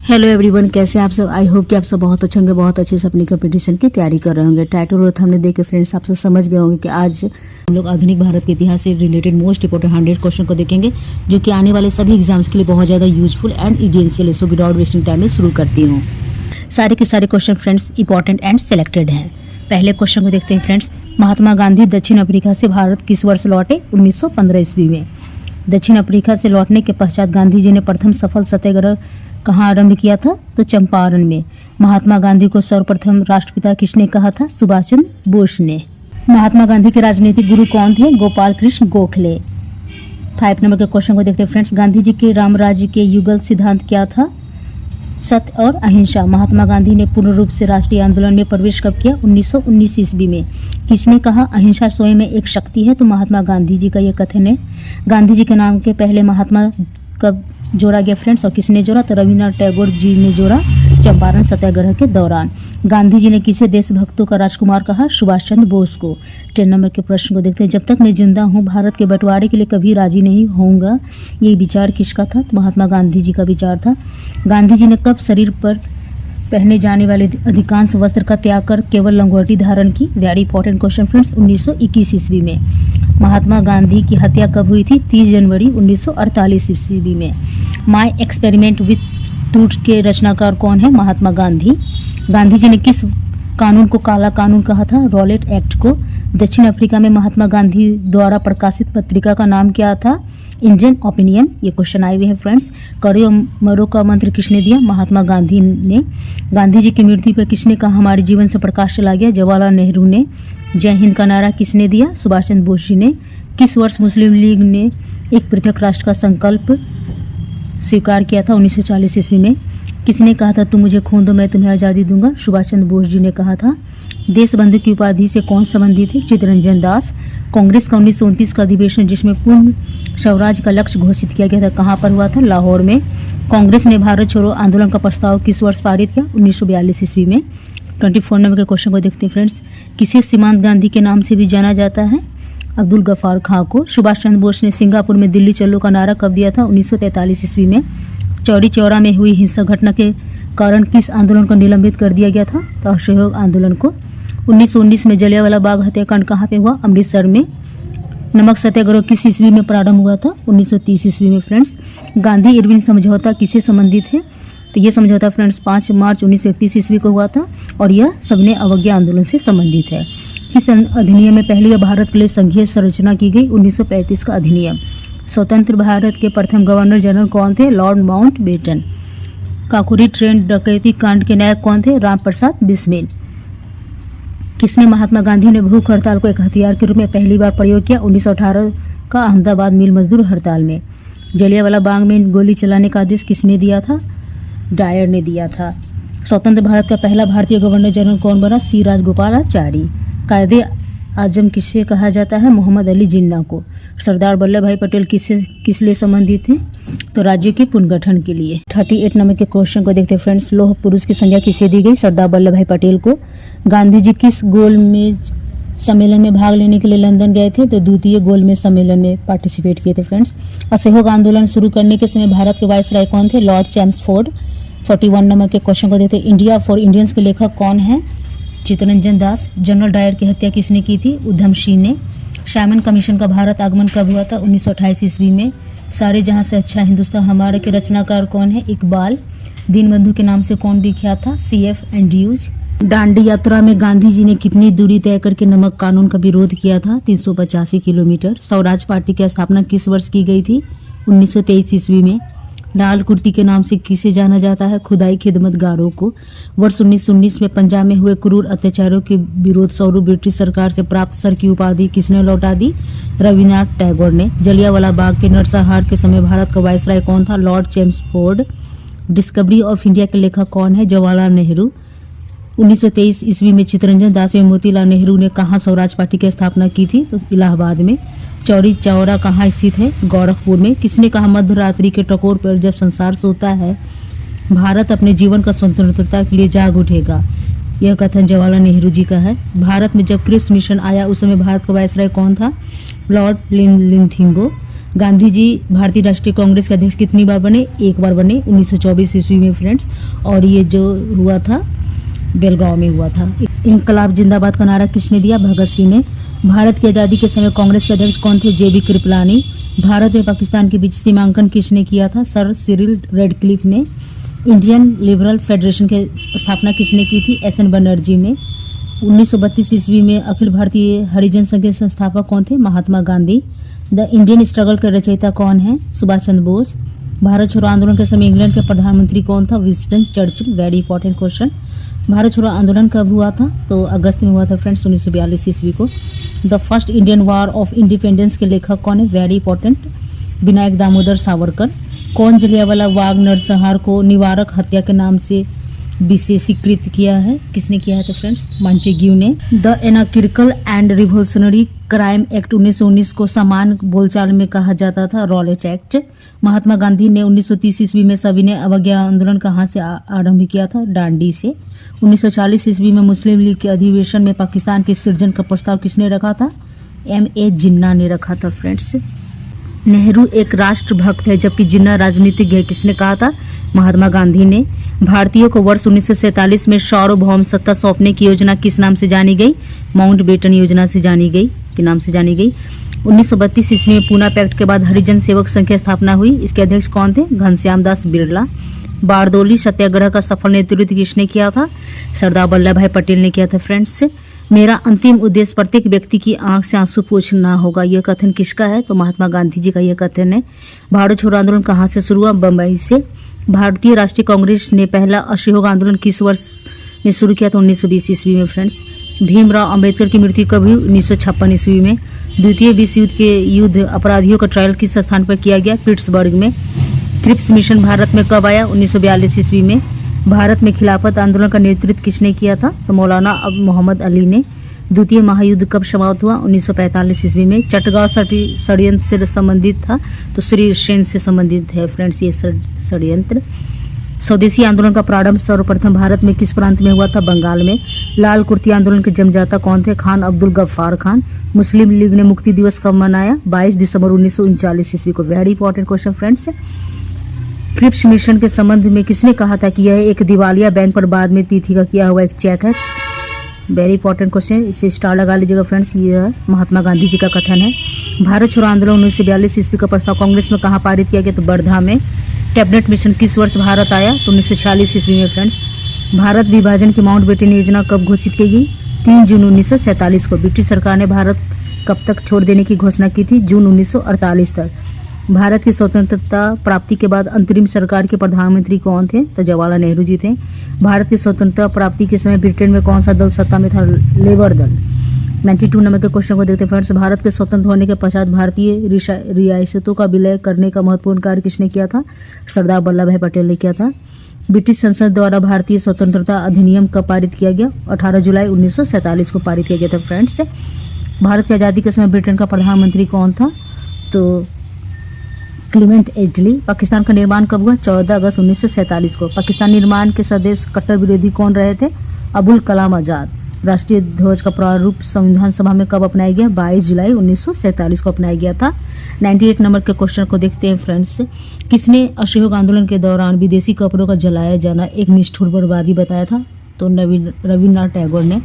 Hello everyone, कैसे आप सब। आई होप कि आप सब बहुत अच्छे होंगे, बहुत अच्छे से अपनी कंपटीशन की तैयारी कर रहे होंगे। टाइटल और थंबनेल देख के फ्रेंड्स आप सब समझ गए होंगे कि आज हम लोग आधुनिक भारत के इतिहास से रिलेटेड मोस्ट इंपोर्टेंट 100 क्वेश्चन को देखेंगे, जो कि आने वाले सभी एग्जाम्स के लिए बहुत ज़्यादा यूजफुल एंड इसेंशियल है। सो विदाउट वेस्टिंग टाइम में शुरू करती हूँ। सारे के सारे question friends important and selected हैं। पहले क्वेश्चन को देखते हैं फ्रेंड्स। महात्मा गांधी दक्षिण अफ्रीका से भारत किस वर्ष लौटे? 1915 ईस्वी में। दक्षिण अफ्रीका से लौटने के पश्चात गांधी जी ने प्रथम सफल सत्याग्रह कहाँ आरंभ किया था? तो चंपारण में। महात्मा गांधी को सर्वप्रथम राष्ट्रपिता किसने कहा था? सुभाष चंद्र बोस ने। महात्मा गांधी के राजनीतिक गुरु कौन थे? गोपाल कृष्ण गोखले। 5 नंबर के क्वेश्चन को देखते हैं फ्रेंड्स। गांधी जी के राम राज्य के युगल सिद्धांत क्या था? सत्य और अहिंसा। महात्मा गांधी ने पूर्ण रूप से राष्ट्रीय आंदोलन में प्रवेश कब किया? 1919 ईस्वी में। किसने कहा अहिंसा स्वयं में एक शक्ति है? तो महात्मा गांधी जी का यह कथन है। गांधी जी के नाम के पहले महात्मा कब जोड़ा गया फ्रेंड्स, और किसने जोड़ा? तो रविन्द्रनाथ टैगोर जी ने जोड़ा चंपारण सत्याग्रह के दौरान। गांधी जी ने किसे देशभक्तों का राजकुमार कहा? सुभाष चंद्र बोस को। 10 नंबर के प्रश्न को देखते हैं। जब तक मैं जिंदा हूँ भारत के बंटवारे के लिए कभी राजी नहीं होऊंगा, ये विचार किसका था? तो महात्मा गांधी जी का विचार था। गांधी जी ने कब शरीर पर पहने जाने वाले अधिकांश वस्त्र का त्याग कर केवल लंगोटी धारण की? Very important question friends. 1921 ईस्वी में। महात्मा गांधी की हत्या कब हुई थी? 30 जनवरी 1948 ईस्वी में। माय एक्सपेरिमेंट विथ ट्रूथ के रचनाकार कौन है? महात्मा गांधी। गांधी जी ने किस कानून को काला कानून कहा था? रॉलेट एक्ट को। दक्षिण अफ्रीका में महात्मा गांधी द्वारा प्रकाशित पत्रिका का नाम क्या था? Indian opinion. ये क्वेश्चन आए हुए हैं फ्रेंड्स। करो या मरो का मंत्र किसने दिया? महात्मा गांधी ने। गांधी जी की मृत्यु पर किसने कहा हमारे जीवन से प्रकाश चला गया? जवाहरलाल नेहरू ने। जय हिंद का नारा किसने दिया? सुभाष चंद्र बोस जी ने। किस वर्ष मुस्लिम लीग ने एक पृथक राष्ट्र का संकल्प स्वीकार किया था? 1940 ईस्वी में। किसने कहा था तुम मुझे खून दो मैं तुम्हें आज़ादी दूंगा? सुभाष चंद्र बोस जी ने कहा था। देशबंधु की उपाधि से कौन संबंधित है? चित्तरंजन दास। कांग्रेस का 1929 का अधिवेशन जिसमें पूर्ण स्वराज का लक्ष्य घोषित किया गया था, कहाँ पर हुआ था? लाहौर में। कांग्रेस ने भारत छोड़ो आंदोलन का प्रस्ताव किस वर्ष पारित किया? 1942 ईस्वी में। 24 नंबर के क्वेश्चन को देखते हैं फ्रेंड्स। किसे सीमांत गांधी के नाम से भी जाना जाता है? अब्दुल गफ्फार खां को। सुभाष चंद्र बोस ने सिंगापुर में दिल्ली चलो का नारा कब दिया था? 1943 ईस्वी में। चौरी चौरा में हुई हिंसक घटना के कारण किस आंदोलन को निलंबित कर दिया गया था? तो असहयोग आंदोलन को। 1919 में जलियांवाला बाग हत्याकांड कहाँ पे हुआ? अमृतसर में। नमक सत्याग्रह किस ईस्वी में प्रारंभ हुआ था? 1930 ईस्वी में फ्रेंड्स। गांधी इरविन समझौता किससे संबंधित है? तो ये समझौता फ्रेंड्स 5 मार्च 1931 ईस्वी को हुआ था, और यह सविनय अवज्ञा आंदोलन से संबंधित है। किस अधिनियम में पहली बार भारत के लिए संघीय संरचना की गई? 1935 का अधिनियम। स्वतंत्र भारत के प्रथम गवर्नर जनरल कौन थे? Lord Mountbatten. काकोरी ट्रेन डकैती कांड के नायक कौन थे? राम प्रसाद बिस्मिल। किसमें महात्मा गांधी ने भूख हड़ताल को एक हथियार के रूप में पहली बार प्रयोग किया? 1918 का अहमदाबाद मिल मजदूर हड़ताल में। जलियांवाला बाग में गोली चलाने का आदेश किसने दिया था? डायर ने दिया था। स्वतंत्र भारत का पहला भारतीय गवर्नर जनरल कौन बना? सी राजगोपालाचारी। कायदे आजम किससे कहा जाता है? मोहम्मद अली जिन्ना को। सरदार वल्लभ भाई पटेल किस लिए संबंधित थे? तो राज्यों के पुनर्गठन के लिए। 38 नंबर के क्वेश्चन को देखते हैं फ्रेंड्स। लौह पुरुष की संज्ञा किसे दी गई? सरदार वल्लभ भाई पटेल को। गांधी जी किस गोलमेज सम्मेलन में भाग लेने के लिए लंदन गए थे? तो द्वितीय गोलमेज सम्मेलन में पार्टिसिपेट किए थे फ्रेंड्स। असहयोग आंदोलन शुरू करने के समय भारत के वायसराय कौन थे? Lord Chelmsford. 41 नंबर के क्वेश्चन को देखते हैं। इंडिया फॉर इंडियंस के लेखक कौन है? चित्तरंजन दास। जनरल डायर की हत्या किसने की थी? उधम सिंह ने। साइमन कमीशन का भारत आगमन कब हुआ था? 1928 ईस्वी में। सारे जहां से अच्छा हिंदुस्तान हमारा के रचनाकार कौन है? इकबाल। दीनबंधु के नाम से कौन विख्यात था? CF Andrews. दांडी यात्रा में गांधी जी ने कितनी दूरी तय करके नमक कानून का विरोध किया था? 385 किलोमीटर। स्वराज पार्टी की स्थापना किस वर्ष की गई थी? 1923 ईस्वी में। लाल कुर्ती के नाम से किसे जाना जाता है? खुदाई खिदमतगारों को। वर्ष 1919 में पंजाब में हुए क्रूर अत्याचारों के विरोध स्वरूप ब्रिटिश सरकार से प्राप्त सर की उपाधि किसने लौटा दी? रविन्द्रनाथ टैगोर ने। जलियांवाला बाग के नरसंहार के समय भारत का वायसराय कौन था? Lord Chelmsford. Discovery of India के लेखक कौन है? जवाहरलाल नेहरू। 1923 ईस्वी में चित्तरंजन दास एवं मोतीलाल नेहरू ने कहाँ स्वराज पार्टी की स्थापना की थी? तो इलाहाबाद में। चौरी चौरा कहाँ स्थित है? गोरखपुर में। किसने कहा मध्य रात्रि के टकोर पर जब संसार सोता है भारत अपने जीवन का स्वतंत्रता के लिए जाग उठेगा? यह कथन जवाहरलाल नेहरू जी का है। भारत में जब क्रिप्स मिशन आया उस समय भारत का वायसराय कौन था? लॉर्ड लिंथिंगो। गांधी जी भारतीय राष्ट्रीय कांग्रेस के अध्यक्ष कितनी बार बने? एक बार बने 1924 ईस्वी में फ्रेंड्स, और ये जो हुआ था बेलगांव में हुआ था। इंकलाब जिंदाबाद का नारा किसने दिया? भगत सिंह ने। भारत की आज़ादी के समय कांग्रेस के अध्यक्ष कौन थे? जेबी कृपलानी। भारत और पाकिस्तान के बीच सीमांकन किसने किया था? सर सिरिल रेडक्लिफ ने। इंडियन लिबरल फेडरेशन की स्थापना किसने की थी? एस.एन. बनर्जी ने। 1932 ईस्वी में अखिल भारतीय हरिजन संघ के संस्थापक कौन थे? Mahatma Gandhi. The Indian struggle के रचयिता कौन है? सुभाष चंद्र बोस। भारत छोड़ो आंदोलन के समय इंग्लैंड के प्रधानमंत्री कौन था? Winston Churchill. Very important question. Bharat छोड़ो आंदोलन कब हुआ था? तो अगस्त में हुआ था फ्रेंड्स, 1942 ईस्वी को। The first Indian war of independence के लेखक कौन है? Very important, Vinayak Damodar Savarkar. कौन जलियांवाला बाग नरसंहार को निवारक हत्या के नाम से विशेषीकृत किया है? किसने किया है? तो फ्रेंड्स मॉन्टेग्यू ने। The anarchical and revolutionary crime act 1919 को समान बोलचाल में कहा जाता था रॉलेट एक्ट। महात्मा गांधी ने 1930 ईस्वी में सविनय अवज्ञा आंदोलन कहाँ से आरंभ किया था? डांडी से। 1940 ईस्वी में मुस्लिम लीग के अधिवेशन में पाकिस्तान के सृजन का प्रस्ताव किसने रखा था? M.A. जिन्ना ने रखा था फ्रेंड्स। नेहरू एक राष्ट्रभक्त है जबकि जिन्ना राजनीतिज्ञ है, किसने कहा था? महात्मा गांधी ने। भारतीयों को वर्ष 1947 में सार्वभौम सत्ता सौंपने की योजना किस नाम से जानी गई? माउंटबेटन योजना से जानी गई, के नाम से जानी गई। 1932 ईस्वी में पूना पैक्ट के बाद हरिजन सेवक संघ की स्थापना हुई। इसके अध्यक्ष कौन थे? घनश्याम दास बिरला। बारदोली सत्याग्रह का सफल नेतृत्व किसने किया था? सरदार वल्लभ भाई पटेल ने किया था फ्रेंड्स। मेरा अंतिम उद्देश्य प्रत्येक व्यक्ति की आंख से आंसू पोंछना होगा, यह कथन किसका है? तो महात्मा गांधी जी का यह कथन है। भारत छोड़ो आंदोलन कहाँ से शुरू हुआ? बम्बई से। भारतीय राष्ट्रीय कांग्रेस ने पहला असहयोग आंदोलन किस वर्ष में शुरू किया था? 1920 ईस्वी में फ्रेंड्स। भीमराव अंबेडकर की मृत्यु कब हुई? 1956 ईस्वी में। द्वितीय विश्व युद्ध के युद्ध अपराधियों का ट्रायल किस स्थान पर किया गया? पिट्सबर्ग में। क्रिप्स मिशन भारत में कब आया? 1942 ईस्वी में। भारत में खिलाफत आंदोलन का नेतृत्व किसने किया था? तो मौलाना मोहम्मद अली ने। द्वितीय महायुद्ध कब समाप्त हुआ? 1945 ईस्वी में। चटगांव षड्यंत्र से संबंधित था, तो श्री सेन से संबंधित है फ्रेंड्स ये षड्यंत्र। स्वदेशी आंदोलन का प्रारंभ सर्वप्रथम भारत में किस प्रांत में हुआ था? बंगाल में। लाल कुर्ती आंदोलन के जमजाता कौन थे? खान अब्दुल गफ्फार खान। मुस्लिम लीग ने मुक्ति दिवस कब मनाया? 22 दिसंबर 1939 ईस्वी को। Very important question friends. Cripps mission के संबंध में किसने कहा था कि यह एक दिवालिया बैंक पर बाद में तिथि का किया हुआ एक चेक है? वेरी इंपॉर्टेंट क्वेश्चन, इसे स्टार लगा लीजिएगा फ्रेंड्स। ये महात्मा गांधी जी का कथन है। भारत छोड़ो आंदोलन 1942 ईस्वी का प्रस्ताव कांग्रेस में कहाँ पारित किया गया? तो वर्धा में। कैबिनेट मिशन किस वर्ष भारत आया? तो 1946 ईस्वी में फ्रेंड्स। भारत विभाजन की माउंटबेटन योजना कब घोषित की गई? 3 जून 1947 को। ब्रिटिश सरकार ने भारत कब तक छोड़ देने की घोषणा की थी? जून 1948 तक। भारत की स्वतंत्रता प्राप्ति के बाद अंतरिम सरकार के प्रधानमंत्री कौन थे? तो जवाहरलाल नेहरू जी थे। भारत की स्वतंत्रता प्राप्ति के समय ब्रिटेन में कौन सा दल सत्ता में था? लेबर दल। 92 नंबर के क्वेश्चन को देखते हैं फ्रेंड्स। भारत के स्वतंत्र होने के पश्चात भारतीय रियासतों का विलय करने का महत्वपूर्ण कार्य किसने किया था? सरदार वल्लभ भाई पटेल ने किया था। ब्रिटिश संसद द्वारा भारतीय स्वतंत्रता अधिनियम कब पारित किया गया? 18 जुलाई 1947 को पारित किया गया था फ्रेंड्स। भारत की आज़ादी के समय ब्रिटेन का प्रधानमंत्री कौन था? तो क्लीमेंट एटली। पाकिस्तान का निर्माण कब हुआ? 14 अगस्त 1947 को। पाकिस्तान निर्माण के सदैव कट्टर विरोधी कौन रहे थे? अबुल कलाम आजाद। राष्ट्रीय ध्वज का प्रारूप संविधान सभा में कब अपनाया गया? 22 जुलाई 1947 को अपनाया गया था। 98 नंबर के क्वेश्चन को देखते हैं फ्रेंड्स। किसने असहयोग आंदोलन के दौरान विदेशी कपड़ों का जलाया जाना एक निष्ठुर बर्बादी बताया था? तो रविन्द्रनाथ टैगोर ने।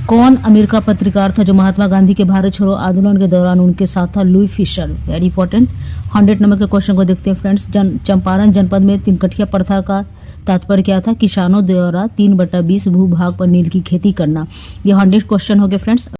कौन अमेरिका पत्रकार था जो महात्मा गांधी के भारत छोड़ो आंदोलन के दौरान उनके साथ था? Louis Fischer. Very important. 100 number के क्वेश्चन को देखते हैं फ्रेंड्स। चंपारण जनपद में तिनकठिया प्रथा का तात्पर्य क्या था? किसानों द्वारा 3/20 भूभाग पर नील की खेती करना। ये 100 क्वेश्चन हो गए फ्रेंड्स।